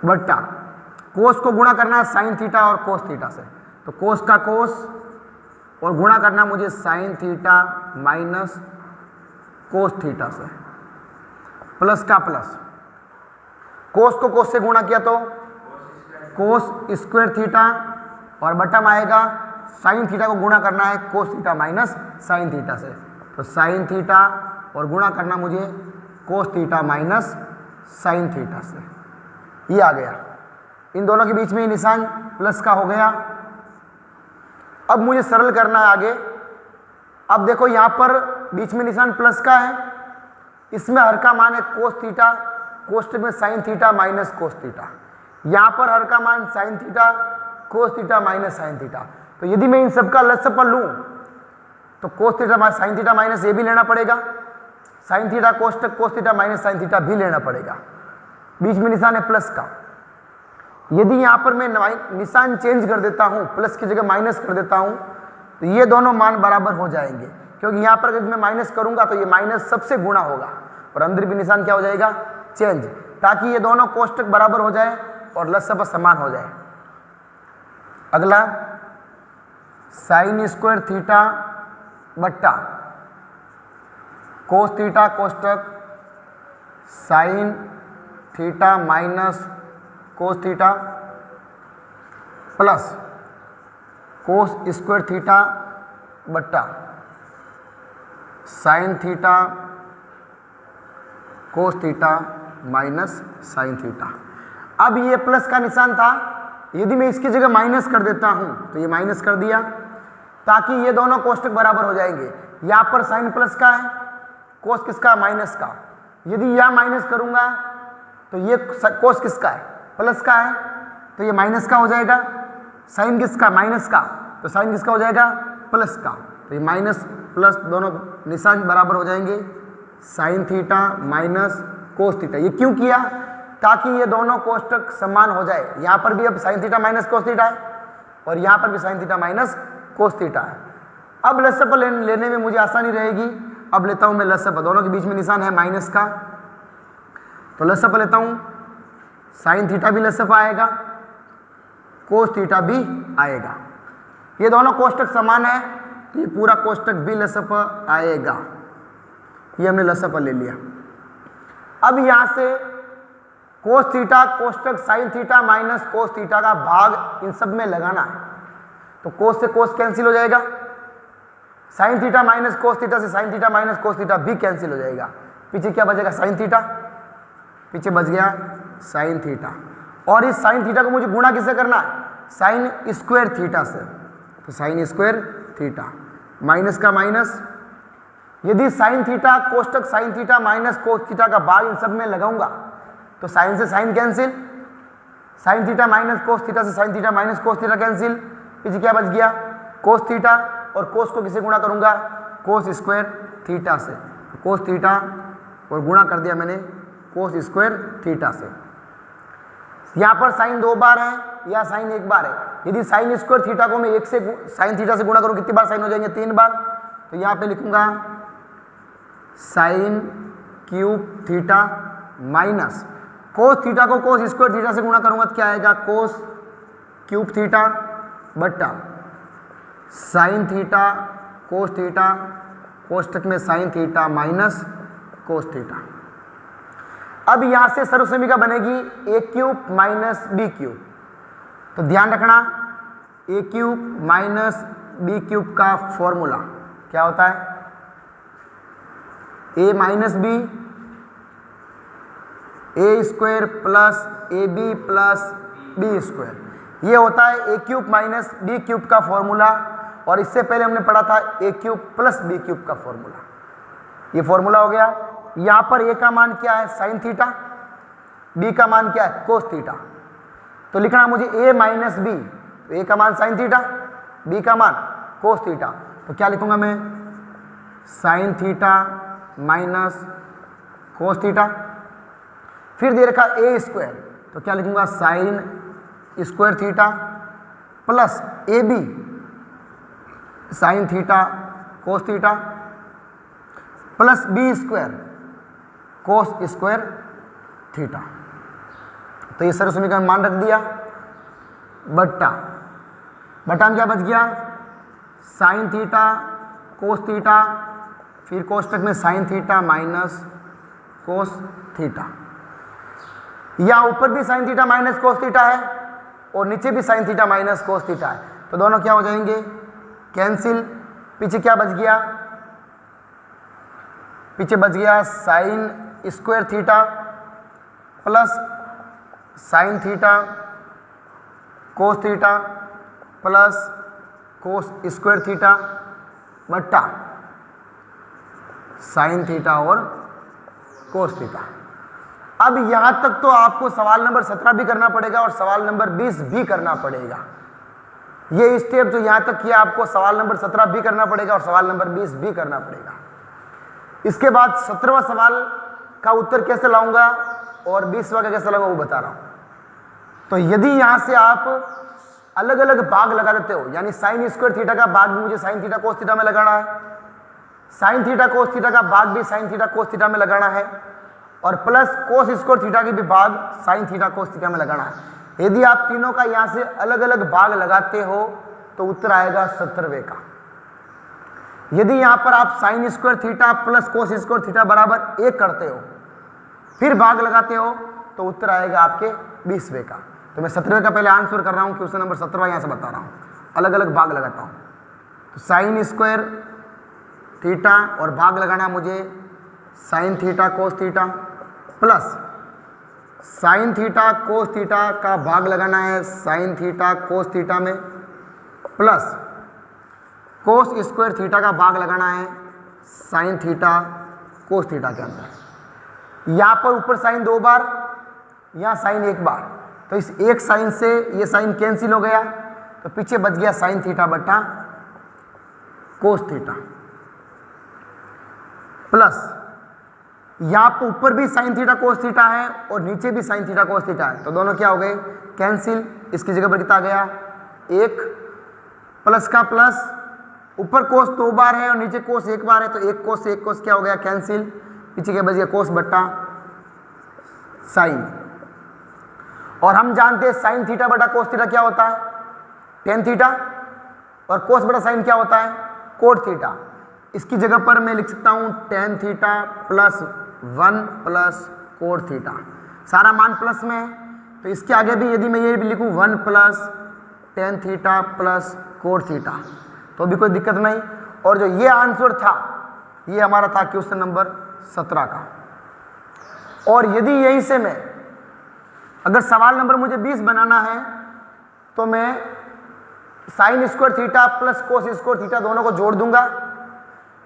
बट्टा कोस को गुणा करना है साइन थीटा और कोस थीटा से, तो कोस का कोस और गुणा करना मुझे sign theta minus cos theta से प्लस का प्लस, कोस को कोस से गुणा किया तो कोस स्क्वायर थीटा और बटम आएगा साइन थीटा को गुणा करना है कोस थीटा माइनस साइन थीटा से, तो साइन थीटा और गुणा करना मुझे कोस थीटा माइनस साइन थीटा से, ये आ गया। इन दोनों के बीच में ये निशान प्लस का हो गया। अब मुझे सरल करना है आगे। अब देखो यहाँ पर बीच में निशान प्लस का है, इसमें हर का मान है कोस थीटा, कोष्टक में sine theta minus cos theta. यहाँ पर हर का मान sine theta, cos theta minus sine theta. तो यदि मैं इन सबका लसअप लूँ तो cos theta sine theta minus ये भी लेना पड़ेगा, साइन थीटा कोष्टक cos theta minus sine theta भी लेना पड़ेगा। बीच में निशान है प्लस का। यदि यहाँ पर मैं निशान चेंज कर देता हूँ, प्लस की जगह माइनस कर देता हूँ, तो ये दोनों मान बराबर हो जाएंगे, क्योंकि यहाँ पर अगर मैं माइनस करूँगा तो ये माइनस सबसे गुणा होगा और अंदर भी निशान क्या हो जाएगा, चेंज, ताकि ये दोनों कोष्टक बराबर हो जाए और लसअप समान हो जाए। अगला साइन स्क्वायर थीटा बट्टा कोस थीटा कोष्टक sine theta minus cos theta plus cos square theta बट्टा sine theta cos theta minus sine theta. अब ये प्लस का निशान था, यदि मैं इसकी जगह माइनस कर देता हूं तो ये माइनस कर दिया, ताकि ये दोनों कोष्टक बराबर हो जाएंगे। यहाँ पर साइन प्लस का है, कोस किसका, माइनस का। यदि यह माइनस करूंगा तो ये कोस किसका है, प्लस का है, तो ये माइनस का हो जाएगा। साइन किसका, माइनस का, तो साइन किसका हो जाएगा, प्लस का। तो ये माइनस प्लस दोनों निशान बराबर हो जाएंगे, sign theta minus cos theta. ये क्यों किया, ताकि ये दोनों कोष्टक समान हो जाए। यहाँ पर भी अब sign theta minus cos theta है और यहाँ पर भी sign theta minus cos theta है। अब लसअप लेने में मुझे आसानी रहेगी। अब लेता हूँ मैं लसअप, दोनों के बीच में निशान है माइनस का, तो लसअप लेता हूँ। साइन थीटा भी लसअप आएगा, कोस थीटा भी आएगा। ये दोनों कोष्टक समान है, तो ये पूरा कोष्टक भी लसअप आएगा। ये हमने लसअप ले लिया। अब यहाँ से कोस थीटा कोष्टक sine theta minus cos theta का भाग इन सब में लगाना है, तो कोस से कोस कैंसिल हो जाएगा, sine theta minus cos theta से sine theta minus cos theta भी कैंसिल हो जाएगा। पीछे क्या बचेगा, साइन थीटा, पीछे बच गया साइन थीटा। और इस साइन थीटा को मुझे गुणा किससे करना है, साइन स्क्वायर थीटा से, तो साइन स्क्वायर थीटा माइनस का माइनस। यदि साइन थीटा कोष्टक sine theta minus cos theta का भाग इन सब में लगाऊंगा तो साइन से sine cancel, sine theta minus cos theta से sine theta minus cos theta cancel. पीछे क्या बच गया, कोस थीटा, और कोस को किसे गुणा करूंगा, कोस स्क्वायर थीटा से। कोस थीटा और गुणा कर दिया मैंने कोस स्क्वायर थीटा से। यहाँ पर साइन 2 बार है या साइन 1 बार है। यदि साइन स्क्वायर थीटा को मैं 1 से साइन थीटा से गुणा करूँ, कितनी बार साइन हो जाएंगे, 3 बार। तो यहाँ पे लिखूंगा sine cube theta minus cos theta को कोस स्क्वायर थीटा से गुणा करूंगा तो क्या आएगा, कोस क्यूब थीटा बट्टा साइन थीटा कोस थीटा कोष्टक में sine theta minus cos theta. अब यहां से सर्वसमीका बनेगी A cube minus B cube. तो ध्यान रखना, A cube minus B cube का फॉर्मूला क्या होता है, A minus B A square plus A B plus B square. ये होता है A cube minus B cube का फॉर्मूला। और इससे पहले हमने पढ़ा था ए क्यूब प्लस बी क्यूब का फॉर्मूला। ये फॉर्मूला हो गया। यहाँ पर ए का मान क्या है, साइन थीटा, बी का मान क्या है, कोस थीटा। तो लिखना मुझे ए माइनस बी, तो ए का मान साइन थीटा, बी का मान कोस थीटा। तो क्या लिखूंगा मैं, sine theta minus cos theta. फिर दे रखा ए स्क्वायर, तो क्या लिखूंगा, sine square theta plus A B sine theta cos theta plus B square cos square theta. तो ये सर्वसमीकरण मान रख दिया, बट्टा बट्टा में क्या बच गया, साइन थीटा कोस थीटा, फिर कोष्टक में sine theta minus cos theta. यहाँ ऊपर भी sign theta minus cos theta है और नीचे भी sign theta minus cos theta है, तो दोनों क्या हो जाएंगे, कैंसिल। पीछे क्या बच गया, पीछे बच गया sign square theta plus sine theta cos theta plus cos square theta बट्टा साइन थीटा और कोस थीटा। अब यहां तक तो आपको सवाल नंबर 17 भी करना पड़ेगा और सवाल नंबर 20 भी करना पड़ेगा। ये स्टेप जो यहां तक किया आपको सवाल नंबर 17 भी करना पड़ेगा और सवाल नंबर 20 भी करना पड़ेगा। इसके बाद 17वां सवाल का उत्तर कैसे लाऊंगा और 20वां का कैसे लाऊंगा वो बता रहा हूं। तो यदि यहां से आप अलग अलग भाग लगा देते हो, यानी साइन स्क्वायर थीटा का भाग भी मुझे साइन थीटा कोस थीटा में लगाना है, साइन थीटा कोस थीटा का भाग भी साइन थीटा कोस थीटा में लगाना है और प्लस कोस स्क्वायर थीटा की भी भाग साइन थीटा कोस थीटा में लगाना है। यदि आप तीनों का यहां से अलग अलग भाग लगाते हो तो उत्तर आएगा 17वें का। यदि यहां पर आप sign square theta plus cos square theta बराबर 1 करते हो फिर भाग लगाते हो तो उत्तर आएगा आपके 20वें का। तो मैं 17वें का पहले आंसर कर रहा हूं, क्वेश्चन नंबर 17 यहां से बता रहा हूं, अलग अलग भाग लगाता हूं। तो साइन स्क्वायर थीटा और भाग लगाना मुझे sign theta cos theta plus sine theta cos theta का भाग लगाना है साइन थीटा कोस थीटा में प्लस कोस स्क्वायर थीटा का भाग लगाना है साइन थीटा कोस थीटा के अंदर। यहां पर ऊपर साइन 2 बार, यहां साइन 1 बार, तो इस एक साइन से ये साइन कैंसिल हो गया तो पीछे बच गया साइन थीटा बट्टा कोस थीटा प्लस यहां पर ऊपर भी साइन थीटा कोस थीटा है और नीचे भी साइन थीटा कोस थीटा है, तो दोनों क्या हो गए कैंसिल। इसकी जगह पर कितना आ गया 1 प्लस का प्लस, ऊपर कोस 2 बार है और नीचे कोस 1 बार है, तो 1 कोस से 1 कोस क्या हो गया कैंसिल, पीछे क्या बच गया कोस बट्टा साइन। और हम जानते हैं साइन थीटा बटा कोस थीटा क्या होता है टेन थीटा और कोस बटा साइन क्या होता है कोट थीटा। इसकी जगह पर मैं लिख सकता हूं ten theta plus 1 plus cot theta, सारा मान प्लस में है, तो इसके आगे भी यदि मैं ये भी लिखूं 1 plus tan theta plus cot theta तो भी कोई दिक्कत नहीं। और जो ये आंसर था ये हमारा था क्वेश्चन नंबर 17 का। और यदि यहीं से मैं अगर सवाल नंबर मुझे 20 बनाना है तो मैं sign square theta plus cos square theta दोनों को जोड़ दूंगा,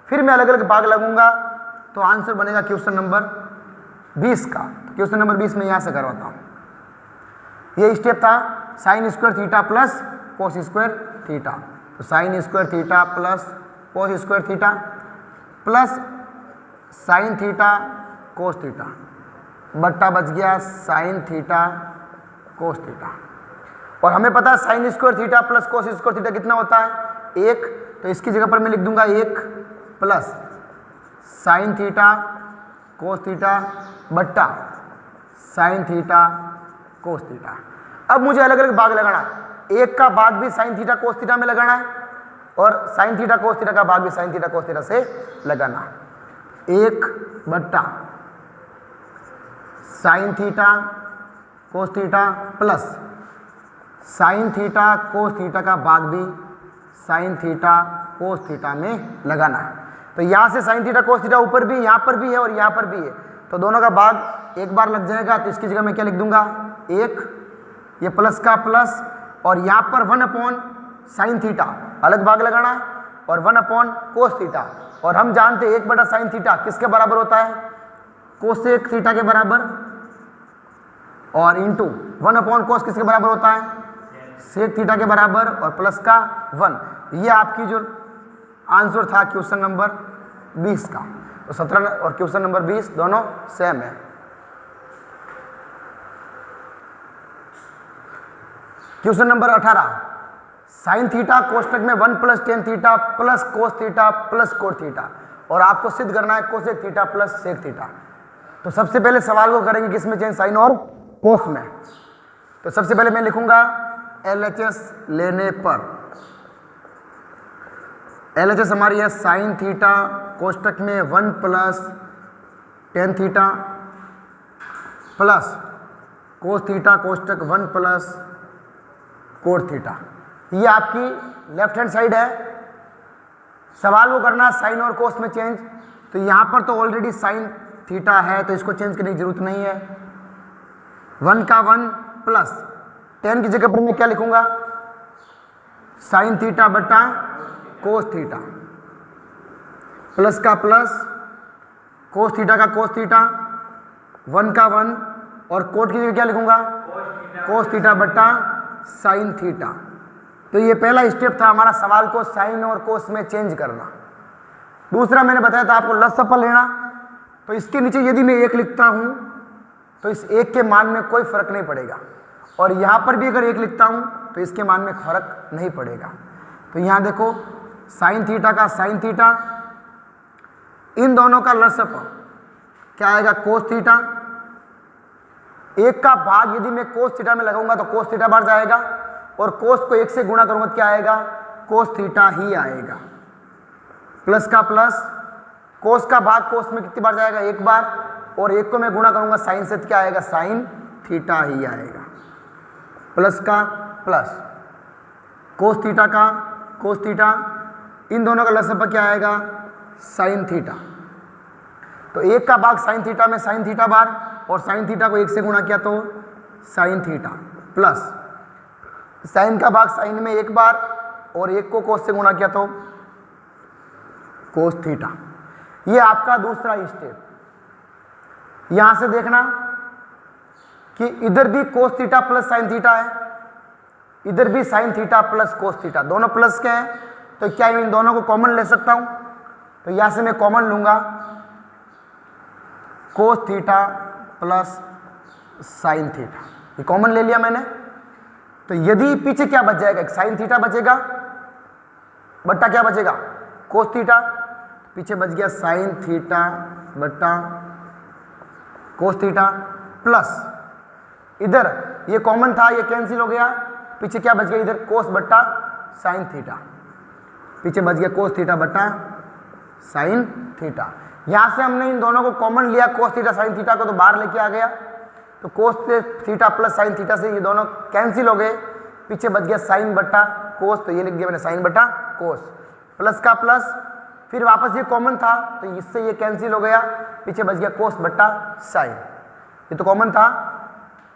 फिर मैं अलग अलग भाग लगूंगा, तो आंसर बनेगा क्वेश्चन नंबर 20 का। तो क्वेश्चन नंबर 20 में यहां से करवाता हूं। ये स्टेप था sine square theta plus cos square theta, तो sine square theta plus cos square theta plus sine theta cos theta बट्टा बच गया साइन थीटा कोस थीटा। और हमें पता है sine square theta plus cos square theta कितना होता है 1, तो इसकी जगह पर मैं लिख दूंगा 1 plus sine theta cos theta बट्टा साइन थीटा कोस थीटा। अब मुझे अलग अलग भाग लगाना है, 1 का भाग भी साइन थीटा कोस थीटा में लगाना है और साइन थीटा कोस थीटा का भाग भी साइन थीटा कोस थीटा से लगाना है। 1 बट्टा sine theta cos theta plus sine theta cos theta का भाग भी साइन थीटा कोस थीटा में लगाना है। तो यहाँ से साइन थीटा कोस थीटा ऊपर भी यहाँ पर भी है और यहाँ पर भी है, तो दोनों का भाग एक बार लग जाएगा, तो इसकी जगह मैं क्या लिख दूंगा 1, ये प्लस का प्लस और यहाँ पर 1 अपॉन साइन थीटा अलग भाग लगाना है और 1 अपॉन कोस थीटा। और हम जानते हैं 1 बटा साइन थीटा किसके बराबर होता है कोसेक थीटा के बराबर, और इंटू 1 अपॉन कोस किसके बराबर होता है सेक थीटा के बराबर और प्लस का 1। ये आपकी जो आंसर था क्वेश्चन नंबर 20 का। तो 17 और क्वेश्चन नंबर 20 दोनों सेम है। क्वेश्चन नंबर 18 साइन थीटा कोष्टक में 1 plus tan theta plus cos theta plus cot theta, और आपको सिद्ध करना है cosec theta plus sec theta. तो सबसे पहले सवाल को करेंगे किसमें चेंज साइन और कोस में। तो सबसे पहले मैं लिखूंगा LHS लेने पर, LHS हमारी है साइन थीटा कोष्टक में 1 plus tan theta plus cos theta कोष्टक 1 प्लस कोट थीटा। ये आपकी लेफ्ट हैंड साइड है। सवाल वो करना साइन और कोस में चेंज, तो यहां पर तो ऑलरेडी साइन थीटा है तो इसको चेंज करने की जरूरत नहीं है। 1 का 1 प्लस tan की जगह पर मैं क्या लिखूंगा, साइन थीटा बटा कोस थीटा, प्लस का प्लस कोस थीटा का कोस थीटा, 1 का 1 और कोट की जगह क्या लिखूंगा, कोस थीटा बटा साइन थीटा। तो ये पहला स्टेप था हमारा सवाल को साइन और कोस में चेंज करना। दूसरा मैंने बताया था आपको लसअप लेना, तो इसके नीचे यदि मैं 1 लिखता हूं तो इस 1 के मान में कोई फर्क नहीं पड़ेगा, और यहां पर भी अगर 1 लिखता हूं तो इसके मान में फर्क नहीं पड़ेगा। तो यहां देखो साइन थीटा का साइन थीटा, इन दोनों का लसअप क्या आएगा, कोस थीटा। 1 का भाग यदि मैं कोस थीटा में लगाऊंगा तो कोस थीटा बार जाएगा, और कोस को 1 से गुणा करूंगा तो क्या आएगा, कोस थीटा ही आएगा। प्लस का प्लस कोस का भाग कोस में कितनी बार जाएगा, 1 बार, और 1 को मैं गुणा करूंगा साइन से तो क्या आएगा, साइन थीटा ही आएगा। प्लस का प्लस कोस थीटा का कोस थीटा, इन दोनों का लसअप क्या आएगा, साइन थीटा। तो 1 का भाग साइन थीटा में साइन थीटा बार, और साइन थीटा को 1 से गुणा किया तो साइन थीटा, प्लस साइन का भाग साइन में 1 बार, और 1 को कोस से गुणा किया तो कोस थीटा। ये आपका दूसरा स्टेप। यहां से देखना कि इधर भी कोस थीटा प्लस साइन थीटा है, इधर भी sine theta plus cos theta, दोनों प्लस के हैं, तो क्या इन दोनों को कॉमन ले सकता हूं। तो यहां से मैं कॉमन लूंगा कोस थीटा प्लस साइन थीटा, ये कॉमन ले लिया मैंने। तो यदि पीछे क्या बच जाएगा, एक साइन थीटा बचेगा बट्टा क्या बचेगा, कोस थीटा, पीछे बच गया साइन थीटा बट्टा कोस थीटा, प्लस इधर ये कॉमन था, ये कैंसिल हो गया, पीछे क्या बच गया, इधर कोस बट्टा साइन थीटा, पीछे बच गया कोस थीटा बट्टा साइन थीटा। यहां से हमने इन दोनों को कॉमन लिया, कोस थीटा साइन थीटा को तो बाहर लेके आ गया, तो cos theta plus sine theta से ये दोनों कैंसिल हो गए, पीछे बच गया साइन बट्टा कोस, तो ये लिख दिया मैंने साइन बट्टा कोस, प्लस का प्लस, फिर वापस ये कॉमन था तो इससे ये कैंसिल हो गया, पीछे बच गया कोस बट्टा साइन, ये तो कॉमन था।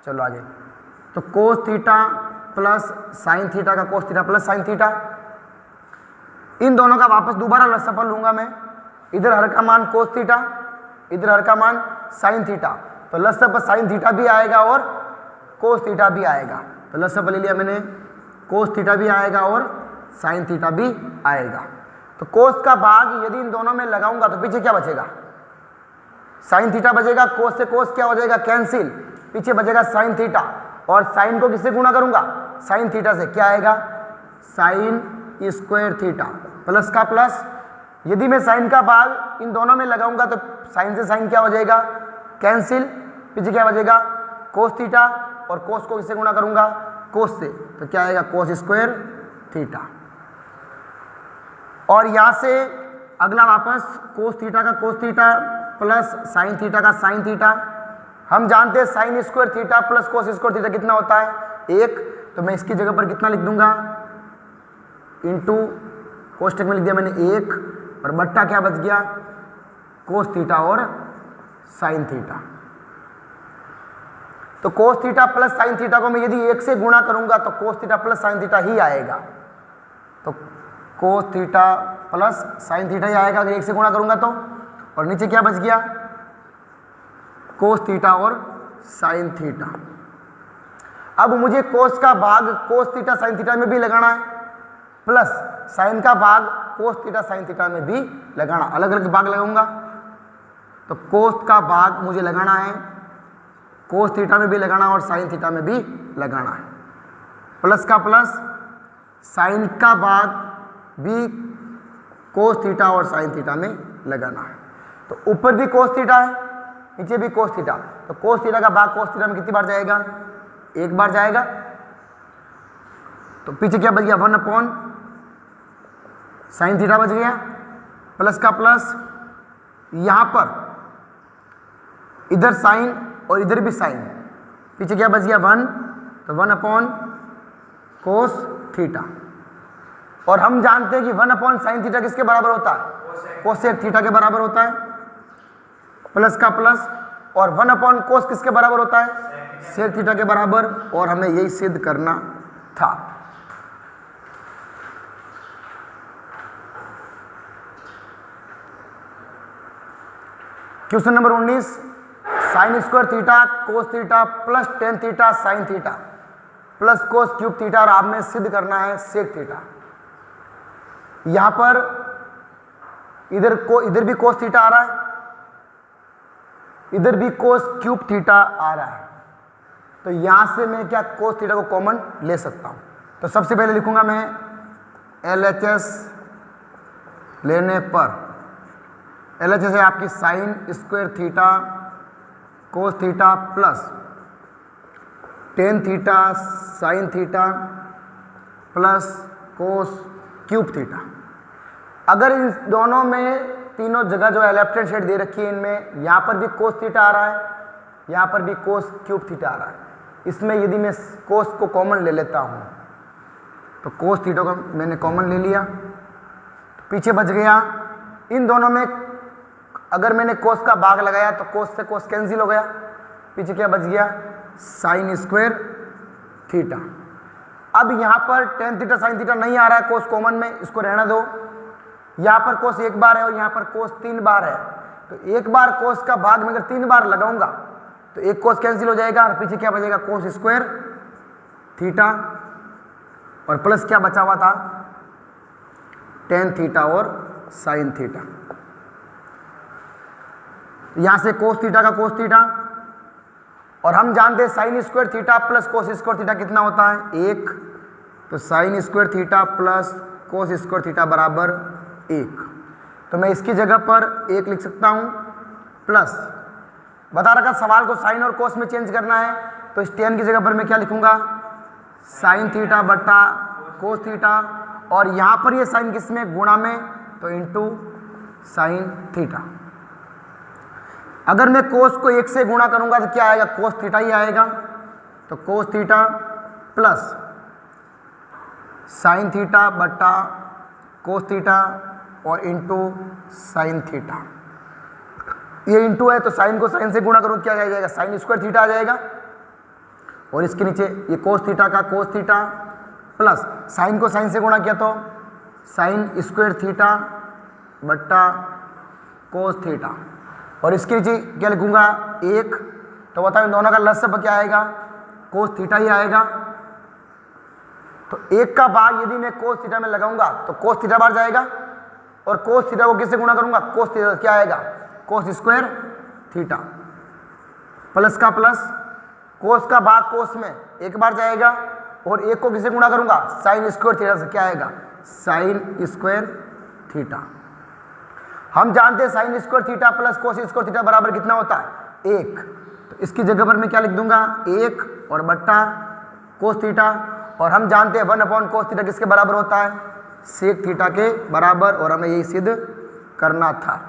चलो आगे, तो cos theta plus sine theta का cos theta plus sine theta, इन दोनों का वापस दोबारा लसअप लूंगा मैं, इधर हर का मान कोस थीटा, इधर हर का मान साइन थीटा, तो लसअप साइन थीटा भी आएगा और कोस थीटा भी आएगा। तो लसअप ले लिया मैंने, कोस थीटा भी आएगा और साइन थीटा भी आएगा। तो कोस का भाग यदि इन दोनों में लगाऊंगा तो पीछे क्या बचेगा, साइन थीटा बचेगा, कोस से कोस क्या हो जाएगा, कैंसिल, पीछे बचेगा साइन थीटा, और साइन को किससे गुणा करूंगा, साइन थीटा से, क्या आएगा, साइन स्क्वायर थीटा, प्लस का प्लस, यदि मैं साइन का भाग इन दोनों में लगाऊंगा तो साइन से साइन क्या हो जाएगा, कैंसिल, पीछे क्या बचेगा, कोस थीटा, और कोस को किससे गुणा करूंगा, कोस से, तो क्या आएगा, कोस स्क्वायर थीटा। और यहां से अगला वापस कोस थीटा का cos theta plus sine theta का साइन थीटा, हम जानते हैं sign square theta plus cos square theta कितना होता है, 1, तो मैं इसकी जगह पर कितना लिख दूंगा, इंटू कोष्टक में लिख दिया मैंने 1, और बट्टा क्या बच गया, कोस थीटा और साइन थीटा। तो cos theta plus sine theta को मैं यदि 1 से गुणा करूंगा तो cos theta plus sine theta ही आएगा, तो cos theta plus sine theta ही आएगा अगर 1 से गुणा करूंगा तो, और नीचे क्या बच गया, कोस थीटा और साइन थीटा। अब मुझे कोस का भाग कोस थीटा साइन थीटा में भी लगाना है, प्लस साइन का भाग कोस थीटा साइन थीटा में भी लगाना, अलग अलग भाग लगाऊंगा, तो कोस का भाग मुझे लगाना है, कोस थीटा में भी लगाना और साइन थीटा में भी लगाना है, प्लस का प्लस, साइन का भाग भी कोस थीटा और साइन थीटा में लगाना है। तो ऊपर भी कोस थीटा है, नीचे भी कोस थीटा, तो कोस थीटा का भाग कोस थीटा में कितनी बार जाएगा, 1 बार जाएगा, तो पीछे क्या बच गया, 1 अपॉन साइन थीटा बच गया, प्लस का प्लस, यहां पर इधर साइन और इधर भी साइन, पीछे क्या बच गया 1, तो 1 अपॉन कोस थीटा, और हम जानते हैं कि 1 अपॉन साइन थीटा किसके बराबर होता है, कोसेक थीटा के बराबर होता है। प्लस का प्लस, और 1 कोस किसके बराबर होता है? सेक थीटा के बराबर, और हमें यही सिद्ध करना था। Question number 19, sign square theta cos theta plus tan theta sine theta plus कोस क्यूब थीटा, और आप में सिद्ध करना है सेक थीटा। यहां पर इधर भी कोस थीटा आ रहा है, इधर भी कोस क्यूब थीटा आ रहा है, तो यहां से मैं क्या कोस थीटा को कॉमन ले सकता हूं। तो सबसे पहले लिखूंगा मैं LHS लेने पर, LHS है आपकी sign square theta cos theta plus tan theta sine theta plus कोस क्यूब थीटा। अगर इन दोनों में तीनों जगह जो है लेफ्ट हैंड साइड दे रखी है, इनमें यहाँ पर भी कोस थीटा आ रहा है, यहाँ पर भी कोस क्यूब थीटा आ रहा है। इसमें यदि मैं कोस को कॉमन ले लेता हूँ तो कोस थीटा को मैंने कॉमन ले लिया, तो पीछे बच गया। इन दोनों में अगर मैंने कोस का भाग लगाया तो कोस से कोस कैंसिल हो गया, पीछे क्या बच गया? Sign square theta. अब यहाँ पर टेन थीटा साइन थीटा नहीं आ रहा है कोस कॉमन में, इसको रहना दो। यहाँ पर कोस एक बार है और यहाँ पर कोस 3 बार है, तो एक बार कोस का भाग में अगर 3 बार लगाऊंगा तो एक कोस कैंसिल हो जाएगा और पीछे क्या बचेगा? कोस स्क्वायर थीटा, और प्लस क्या बचा हुआ था? टेन थीटा और साइन थीटा। यहां से कोस थीटा का कोस थीटा, और हम जानते हैं sign square theta plus cos square theta कितना होता है? 1। तो sine square theta plus cos square theta बराबर 1। तो मैं इसकी जगह पर 1 लिख सकता हूं, प्लस बता रखा सवाल को साइन और कोस में चेंज करना है, तो इस टेन की जगह पर मैं क्या लिखूंगा? साइन थीटा बटा कोस थीटा, और यहां पर ये साइन किस में? गुणा में, तो इंटू साइन थीटा। अगर मैं कोस को 1 से गुणा करूंगा तो क्या आएगा? कोस थीटा ही आएगा। तो cos theta plus sine theta बटा कोस थीटा और इंटू साइन थीटा। ये इंटू है तो साइन को साइन से गुणा करूं क्या आ जाएगा? साइन स्क्वायर थीटा आ जाएगा, और इसके नीचे ये कोस थीटा का कोस थीटा प्लस साइन को साइन से गुणा किया तो साइन स्क्वायर थीटा बटा कोस थीटा, और इसके नीचे क्या लिखूंगा? 1। तो बताओ इन दोनों का लसागु क्या आएगा? कोस थीटा ही आएगा। तो 1 का भाग यदि मैं कोस थीटा में लगाऊंगा तो कोस थीटा बाहर जाएगा, और कोस थीटा को किससे गुणा करूंगा? कोस थीटा क्या आएगा? कोस स्क्वायर थीटा, प्लस का प्लस, कोस का भाग कोस में 1 बार जाएगा, और 1 को किससे गुणा करूंगा? साइन स्क्वायर थीटा से, क्या आएगा? Sign square theta. हम जानते हैं sign square theta plus cos square theta बराबर कितना होता है? 1। तो इसकी जगह पर मैं क्या लिख दूंगा? 1 और बट्टा कोस थीटा, और हम जानते हैं 1 कोस थीटा किसके बराबर होता है? सेक थीटा के बराबर, और हमें यही सिद्ध करना था।